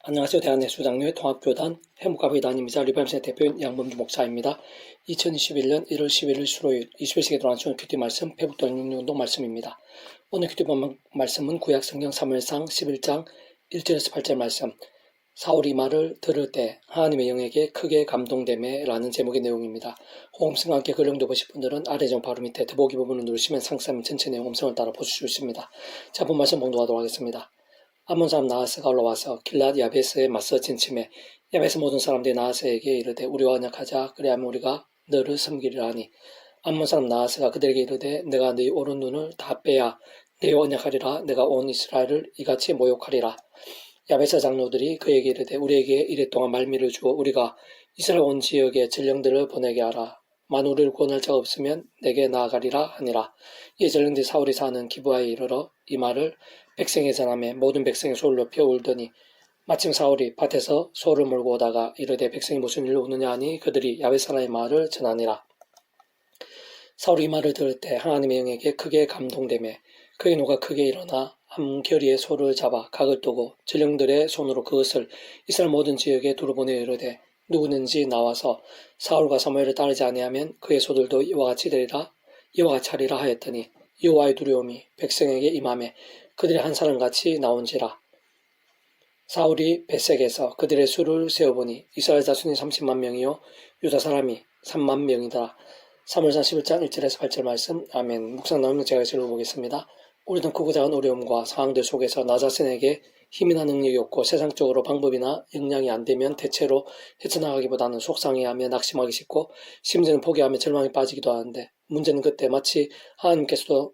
안녕하세요. 대한예수장로회 통합교단 해묵가회단임이자 리바임센터 대표인 양범주 목사입니다. 2021년 1월 11일 수요일 21세기에 들어간 주는 큐티 말씀 회복동 육류운동 말씀입니다. 오늘 큐티 말씀은 구약 성경 사무엘상 11장 1절에서 8절 말씀, 사울이 이 말을 들을 때 하나님의 영에게 크게 감동되매 라는 제목의 내용입니다. 호음성과 함께 글 영도 보실 분들은 아래 정 바로 밑에 더보기 부분을 누르시면 상세한 전체 내용 음성을 따라 보실 수 있습니다. 자, 본 말씀 봉독하도록 하겠습니다. 아몬 사람 나하스가 올라와서 길랏 야베스에 맞서 진침해 야베스 모든 사람들이 나하스에게 이르되 우리와 언약하자. 그리하면 우리가 너를 섬기리라 하니 아몬 사람 나하스가 그들에게 이르되 내가 너희 오른 눈을 다 빼야 너희와 언약하리라. 내가 온 이스라엘을 이같이 모욕하리라. 야베스 장로들이 그에게 이르되 우리에게 이랫동안 말미를 주어 우리가 이스라엘 온 지역에 전령들을 보내게 하라. 만일 우리를 구원할 자가 없으면 내게 나아가리라 하니라. 이 전령들이 사울이 사는 기브아에 이르러 이 말을 백성에 전하매 모든 백성이 소를 높여 울더니 마침 사울이 밭에서 소를 몰고 오다가 이르되 백성이 무슨 일로 우느냐 하니 그들이 야베스 사람의 말을 전하니라. 사울이 이 말을 들을 때 하나님의 영에게 크게 감동되매 그의 노가 크게 일어나 한 겨리의 소를 잡아 각을 뜨고 전령들의 손으로 그것을 이스라엘 모든 지역에 두루보내 이르되 누구든지 나와서 사울과 사무엘을 따르지 아니하면 그의 소들도 이와 같이 되리라. 이와 같이 하리라 하였더니 여호와의 두려움이 백성에게 임하매 그들이 한 사람같이 나온지라. 사울이 벳색에서 그들의 수를 세어보니 이스라엘 자손이 30만 명이요 유다 사람이 3만 명이더라. 사무엘상 11장 1절에서 8절 말씀. 아멘. 묵상 나오면 제가 읽어보겠습니다. 우리는 크고 작은 어려움과 상황들 속에서 나 자신에게 힘이나 능력이 없고 세상적으로 방법이나 역량이 안 되면 대체로 헤쳐나가기보다는 속상해하며 낙심하기 쉽고 심지어는 포기하며 절망에 빠지기도 하는데 문제는 그때 마치 하나님께서도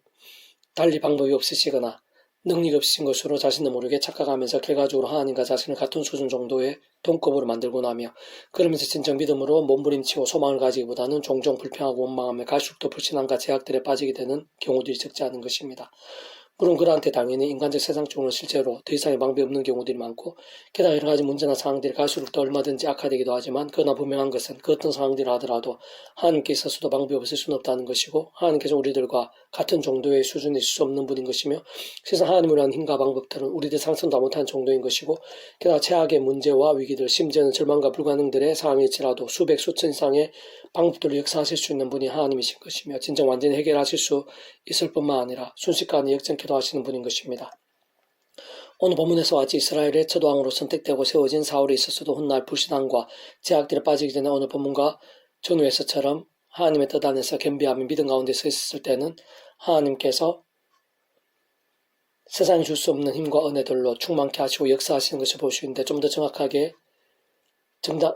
달리 방법이 없으시거나 능력이 없으신 것으로 자신도 모르게 착각하면서 결과적으로 하나님과 자신을 같은 수준 정도의 동급으로 만들고 나며 그러면서 진정 믿음으로 몸부림치고 소망을 가지기보다는 종종 불평하고 원망하며 갈수록 더 불신함과 제약들에 빠지게 되는 경우들이 적지 않은 것입니다. 물론 그들한테 당연히 인간적 세상적으로 실제로 더 이상의 방법이 없는 경우들이 많고 게다가 여러 가지 문제나 상황들이 갈수록 더 얼마든지 악화되기도 하지만 그러나 분명한 것은 그 어떤 상황들을 하더라도 하나님께 있어서도 방법이 없을 수는 없다는 것이고 하나님께서 우리들과 같은 정도의 수준에 있을 수 없는 분인 것이며 세상 하나님을 위한 힘과 방법들은 우리들 상상도 못한 정도인 것이고 게다가 최악의 문제와 위기들 심지어는 절망과 불가능들의 상황일지라도 수백 수천 이상의 방법들로 역사하실 수 있는 분이 하나님이신 것이며 진정 완전히 해결하실 수 있을 뿐만 아니라 순식간에 역전케도 하시는 분인 것입니다. 오늘 본문에서 같이 이스라엘의 첫 왕으로 선택되고 세워진 사울에 있어서도 훗날 불신앙과 제약들에 빠지기 전에 오늘 본문과 전후에서처럼 하나님의 뜻 안에서 겸비하며 믿음 가운데 서 있었을 때는 하나님께서 세상이 줄 수 없는 힘과 은혜들로 충만케 하시고 역사하시는 것을 볼 수 있는데 좀 더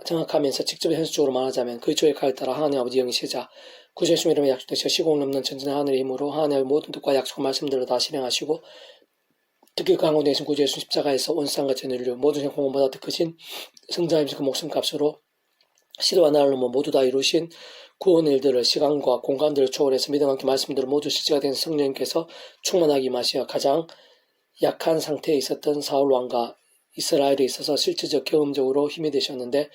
정확하면서 직접 현실적으로 말하자면 그리스도의 칼을 따라 하나님 아버지 영이시자 구주 예수님 이름의 약속되시고 시공을 넘는 전진한 하늘의 힘으로 하나님의 모든 뜻과 약속 말씀들을 다 실행하시고 특히 그 가운데 계신 구주 예수 십자가에서 온 세상과 전 인류 모든 생공보다 더 크신 성자임신 그 목숨값으로 시대와 나라를 모두 다 이루신 구원의 일들을 시간과 공간들을 초월해서 믿음과 함께 말씀들을 모두 실제가 된 성령님께서 충만하게 임하시어 가장 약한 상태에 있었던 사울 왕과 이스라엘에 있어서 실질적 경험적으로 힘이 되셨는데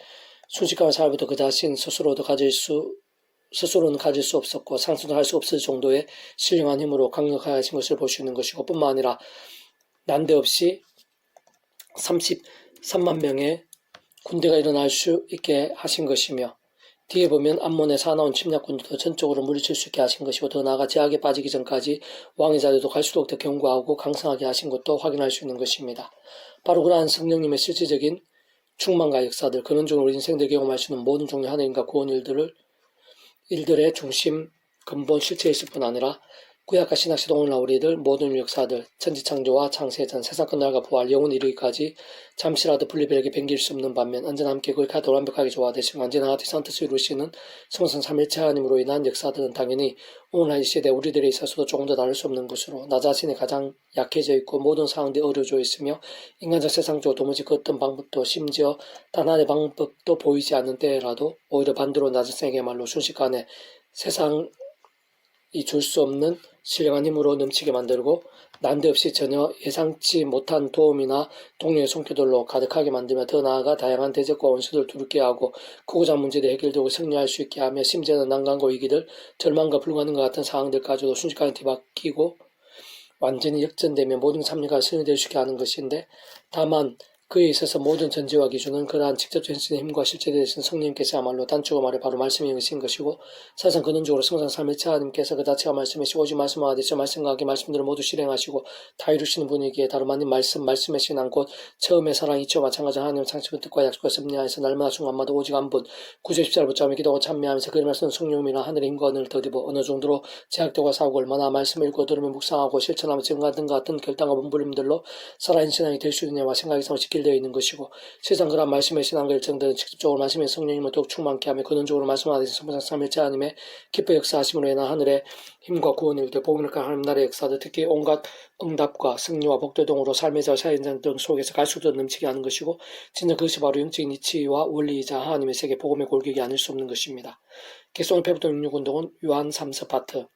순식간에 살부터 그 자신 스스로는 가질 수 없었고 상상도 할 수 없을 정도의 신령한 힘으로 강력하게 하신 것을 볼 수 있는 것이고 뿐만 아니라 난데없이 33만 명의 군대가 일어날 수 있게 하신 것이며 뒤에 보면 암몬의 사나운 침략군들도 전적으로 물리칠 수 있게 하신 것이고 더 나아가 제약에 빠지기 전까지 왕의 자리도 갈수록 더 견고하고 강성하게 하신 것도 확인할 수 있는 것입니다. 바로 그러한 성령님의 실질적인 충만과 역사들, 근원적으로 우리 인생들 경험할 수 있는 모든 종류의 하나님과 구원 일들의 중심, 근본 실체에 있을 뿐 아니라 구약과 신약 시대 오늘날 우리들 모든 역사들, 천지창조와 창세전, 세상 끝날과 부활, 영원 이르기까지 잠시라도 분리별에게 변길 수 없는 반면 언제나 함께 그걸 가도 완벽하게 조화되시고 언제나 같이 선뜻을 이루시는 성성 삼일체 하나님으로 인한 역사들은 당연히 오늘날 이 시대 우리들에 있어서도 조금 더 다를 수 없는 것으로 나 자신이 가장 약해져 있고 모든 상황들이 어려져 있으며 인간적 세상적으로 도무지 그 어떤 방법도 심지어 단 하나의 방법도 보이지 않는 때라도 오히려 반대로 나 자신에게말로 순식간에 세상이 줄 수 없는 신령한 힘으로 넘치게 만들고 난데없이 전혀 예상치 못한 도움이나 동료의 손길들로 가득하게 만들며 더 나아가 다양한 대적과 원수들 두렵게 하고 크고 작은 문제들이 해결되고 승리할 수 있게 하며 심지어는 난관과 위기들, 절망과 불가능과 같은 상황들까지도 순식간에 뒤바뀌고 완전히 역전되며 모든 참여가 승리될 수 있게 하는 것인데 다만 그에 있어서 모든 전제와 기준은 그러한 직접 전신의 힘과 실제 되신 성령님께서야말로 단축어 말해 바로 말씀이 영이신 것이고 사상 근원적으로 성상 삶의 하나님께서 그 자체가 말씀이시고 오직 말씀하되 저 말씀과 하게 말씀들을 모두 실행하시고 다 이루시는 분이기에 다름 아닌 말씀의 신앙 곧 처음의 사랑 이치와 마찬가지 하나님의 창조의 뜻과 약속과 섭리하에서 날마다 순간마다 오직 한 분 구제 십자를 붙잡으며 기도하고 참여하면서 그를 말씀 성령님이나 하늘의 힘과 은혜를 더입어 어느 정도로 제약되고 사고 얼마나 말씀을 읽고 들으며 묵상하고 실천하며 증거 등과 같은 결단과 몸부림들로 살아있는 신앙이 될 수 있느냐와 생각이 서로 직결되어 있는 것이고 세상 그런 말씀의 신앙 결정들은 직접적으로 말씀의 성령님을 더욱 충만케 하며 근원적으로 말씀하듯이 성부상 삼일째 하나님의 기뻐 역사하심으로 인한 하늘의 힘과 구원이 일때 복음을 가 하나님 나라의 역사들 특히 온갖 응답과 승리와 복도 등으로 삶의 자사 현장 등 속에서 갈 수 없도록 넘치게 하는 것이고 진짜 그것이 바로 영적인 이치와 원리이자 하나님의 세계 복음의 골격이 아닐 수 없는 것입니다. 개성을 패부터 66운동은 요한 3서 파트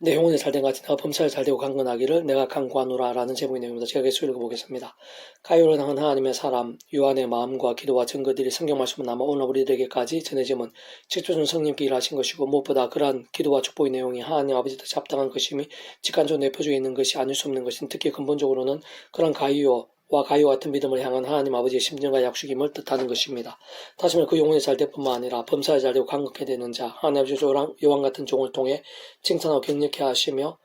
내 영혼이 잘된 같이 내가 범사에 잘되고 강건하기를 내가 강구하노라 라는 제목의 내용입니다. 제가 계속 읽어보겠습니다. 가요를 향한 하나님의 사람 요한의 마음과 기도와 증거들이 성경 말씀을 남아 오늘 우리들에게까지 전해짐은 직접적으로 성령님께 일하신 것이고 무엇보다 그러한 기도와 축복의 내용이 하나님 아버지 뜻에 합당한 것임이 직관적으로 내포되어 있는 것이 아닐 수 없는 것은 특히 근본적으로는 그런 가이오와 가이오 같은 믿음을 향한 하나님 아버지의 심정과 약속임을 뜻하는 것입니다. 다시 말해 그 영혼이 잘될 뿐만 아니라 범사에 잘되고 강건케 되는 자 하나님 아버지 요한 같은 종을 통해 칭찬하고 격려케 하시며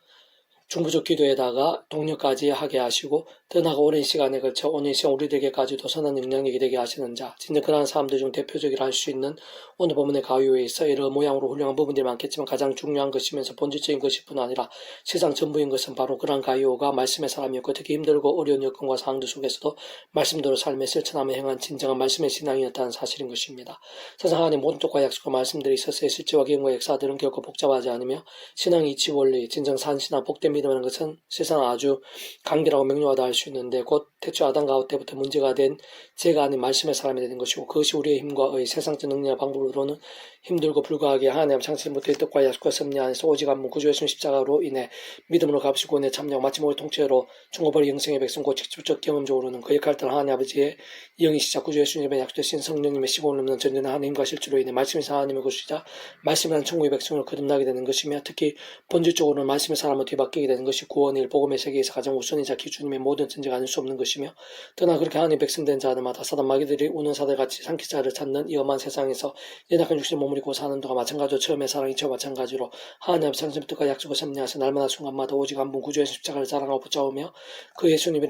중부적 기도에다가 동력까지 하게 하시고 더 나아가 오랜 시간에 걸쳐 오늘 시간 우리들에게까지도 선한 영향력이 되게 하시는 자 진짜 그러한 사람들 중 대표적이라 할 수 있는 오늘 본문의 가요에 있어 여러 모양으로 훌륭한 부분들이 많겠지만 가장 중요한 것이면서 본질적인 것일 뿐 아니라 세상 전부인 것은 바로 그러한 가요가 말씀의 사람이었고 특히 힘들고 어려운 여건과 상황들 속에서도 말씀대로 삶에 실천하며 행한 진정한 말씀의 신앙이었다는 사실인 것입니다. 세상 하나님 모든 뜻과 약속과 말씀들이 있었어요. 실제와 경험과 역사들은 결코 복잡하지 않으며 신앙의 이치 원리 진정 산 신앙 복된 믿음이라는 것은 세상 아주 강렬하고 명료하다 할 수 있는데 곧 태초 아담과 하와 때부터 문제가 된 죄가 아닌 말씀의 사람이 되는 것이고 그것이 우리의 힘과 의 세상적 능력과 방법으로는 힘들고 불가하게 하나님 창세부터의 뜻과 약속과 섭리 안에서 오직 한 분 구주 예수님 십자가로 인해 믿음으로 값이고 은혜 참여하고 마치 모든 통째로 중고벌이 영생의 백성 곧 직접적 경험적으로는 그 역할을 따라 하나님 아버지의 영이시자 구주 예수님의 약속되신 성령님의 시공을 넘는 전전한 하나님 힘과 실제로 인해 말씀이사 하나님의 것이자 말씀이란 천국의 백성으로 거듭나게 되는 것이며 특히 본질적으로는 말씀의 사람을 뒤바뀌게 되는 것이 구원일 복음의 세계에서 가장 우선이자 기준임의 모든 전제가 아닐 수 없는 것이며 더나 그렇게 하나님 백성된 자들마다 사단 마귀들이 우는 사대같이 삼키자를 찾는 이 험한 세상에서 연약한 육신의 몸을 입고 사는 동안 마찬가지로 처음의 사랑이 저와 마찬가지로 하나님 창세부 뜻과 약속을 섭리하셔 날마다 순간마다 오직 한 분 구주의 십자가를 자랑하고 붙잡으며 그 예수님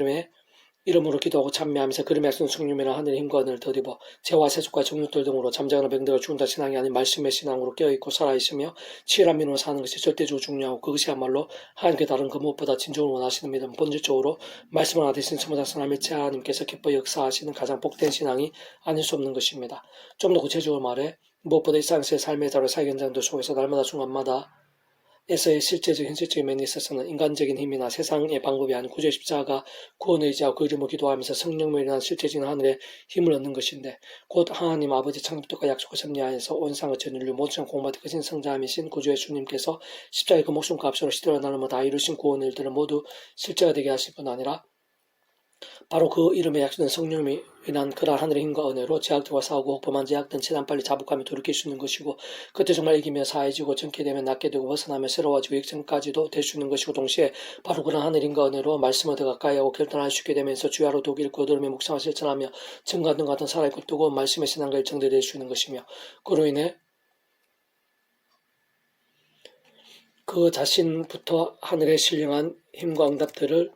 이름으로 기도하고 참여하면서 그림의 약속 성령이라 하늘의 힘과 은혜를 더입어 죄와 세속과 정욕들 등으로 잠자거나 병들어 죽는다 신앙이 아닌 말씀의 신앙으로 깨어있고 살아있으며 치열한 믿음으로 사는 것이 절대적으로 중요하고 그것이야말로 하나님께 다른 그 무엇보다 진정을 원하시는 믿음 본질적으로 말씀을 하되신 스무작선 하나님의 하나님께서 기뻐 역사하시는 가장 복된 신앙이 아닐 수 없는 것입니다. 좀 더 구체적으로 말해 무엇보다 일상에서의 삶의 자로 사회 현장들 속에서 날마다 순간마다 에서의 실제적 현실적인 면에 있어서는 인간적인 힘이나 세상의 방법이 아닌 구주의 십자가 구원을 의지하고 그 이름을 기도하면서 성령으로 인한 실제적인 하늘의 힘을 얻는 것인데 곧 하나님 아버지 창조과 약속과 섭리하에서 온 상을 전 인류 모든 상 공부받은 크신 성자이신 구주의 주님께서 십자가의 그 목숨과 합수로 시대로 나누며 다 이루신 구원의 일들을 모두 실제가 되게 하실 뿐 아니라 바로 그 이름에 약속된 성령이 인한 그러한 하늘의 힘과 은혜로 제약들과 싸우고 범한 제약든 최대한 빨리 자복하며 돌이킬 수 있는 것이고 그때 정말 이기며 사해지고 정케 되면 낫게 되고 벗어나며 새로워지고 역전까지도 될 수 있는 것이고 동시에 바로 그러한 하늘의 힘과 은혜로 말씀을 더 가까이 하고 결단할 수 있게 되면서 주야로 독 읽고 들으며 묵상을 실천하며 증거 등 같은 살아있고 뜨거운 말씀의 신앙과 일정들이 될 수 있는 것이며 그로 인해 그 자신부터 하늘의 신령한 힘과 응답들을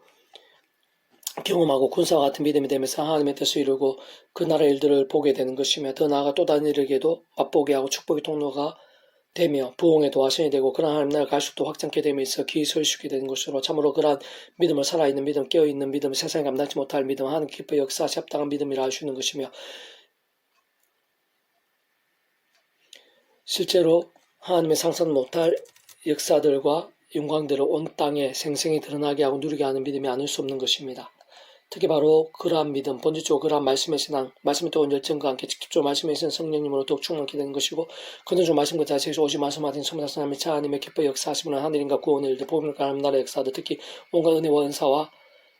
경험하고 군사와 같은 믿음이 되면서 하나님의 뜻을 이루고 그 나라의 일들을 보게 되는 것이며 더 나아가 또 다른 일에게도 맛보게 하고 축복의 통로가 되며 부흥의 도화선이 되고 그러한 하나님 나라를 갈수록 확장케 되면서 기이 서있게 되는 것으로 참으로 그러한 믿음을 살아있는 믿음, 깨어있는 믿음, 세상에 감당치 못할 믿음, 하나님 기뻐 역사하시 합당한 믿음이라 할 수 있는 것이며 실제로 하나님의 상상 못할 역사들과 영광들을 온 땅에 생생히 드러나게 하고 누리게 하는 믿음이 아닐 수 없는 것입니다. 특히 바로 그러한 믿음, 본질적으로 그러한 말씀의 신앙, 말씀의 뜨거운 열정과 함께 직접적으로 말씀에 있는 성령님으로 더욱 충만케 되는 것이고 그는 말씀과 자체에서 오직 말씀하신 소문나신 하나님의 하나님의 기뻐 역사하시면 하늘인과 구원의 일들, 복음을 가는 나라의 역사들, 특히 온갖 은혜와 은사와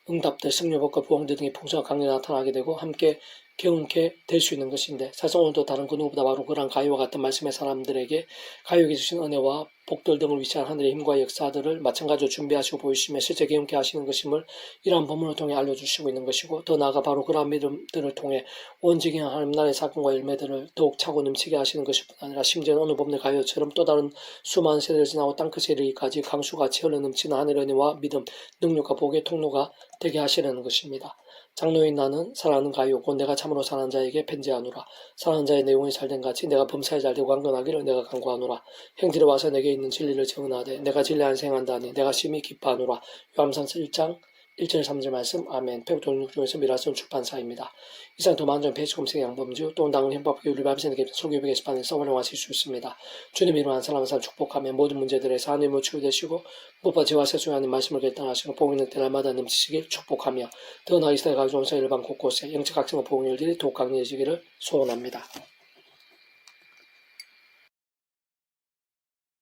응답들, 승려복과 부흥들 등의 풍성한 강렬히 나타나게 되고 함께 경험케 될 수 있는 것인데 사실 오늘도 다른 그 누구보다 바로 그러한 가요와 같은 말씀의 사람들에게 가요에게 주신 은혜와 복들 등을 위시한 하늘의 힘과 역사들을 마찬가지로 준비하시고 보이시며 실제 경험케 하시는 것임을 이러한 본문을 통해 알려주시고 있는 것이고, 더 나아가 바로 그러한 믿음들을 통해 원직인 하나님 나라의 사건과 열매들을 더욱 차고 넘치게 하시는 것뿐 아니라 심지어 어느 봄의 가요처럼 또 다른 수많은 세대를 지나고 땅끝에 이르기까지 강수같이 흘러넘치는 하늘의 은혜와 믿음, 능력과 복의 통로가 되게 하시려는 것입니다. 장로인 나는 사랑하는 가요 곧 내가 참으로 사랑하는 자에게 편지하노라. 사랑하는 자의 내용이 잘된 같이 내가 범사에 잘되고 강건하기를 내가 간구하노라. 형제를 와서 내게 있는 진리를 증언하되 내가 진리 안에서 행한다니 내가 심히 기뻐하노라. 요한복음 1장 1절 3절 말씀. 아멘. 페북 중에서 미라솔 출판사입니다. 이상 더 많은 페이지 검색 양범주 또는 당은 헌법 교육을 발표하는 설교 게시판에서 활용하실 수 있습니다. 주님의 이름으로 한 사람 한 사람 축복하며 모든 문제들에서 하나님을 치유되시고 무엇보다 죄와 세수의 하나님 말씀을 결단하시고 복음 있는 때날마다 넘치시길 축복하며 더 나아 이스라엘 가족 온 일반 곳곳에 영적 각성과 복음 일들이 더욱 강해지기를 소원합니다.